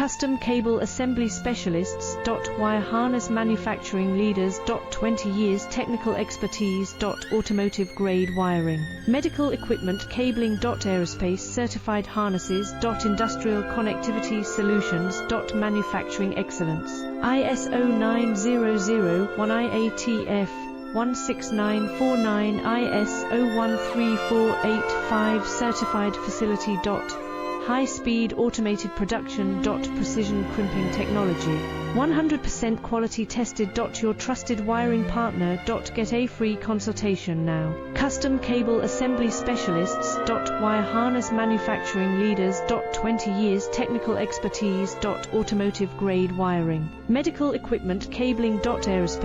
Custom Cable Assembly Specialists. Wire Harness Manufacturing Leaders. 20 years technical expertise. Automotive grade wiring. Medical equipment cabling. Aerospace certified harnesses. Industrial connectivity solutions. Manufacturing excellence. ISO 9001 IATF 16949 ISO 13485 certified facility. High-speed automated production. Precision crimping technology. 100% quality tested. Your trusted wiring partner. Get a free consultation now. Custom Cable Assembly Specialists. Wire Harness Manufacturing Leaders. 20 years technical expertise. Automotive grade wiring. Medical equipment cabling. Aerospace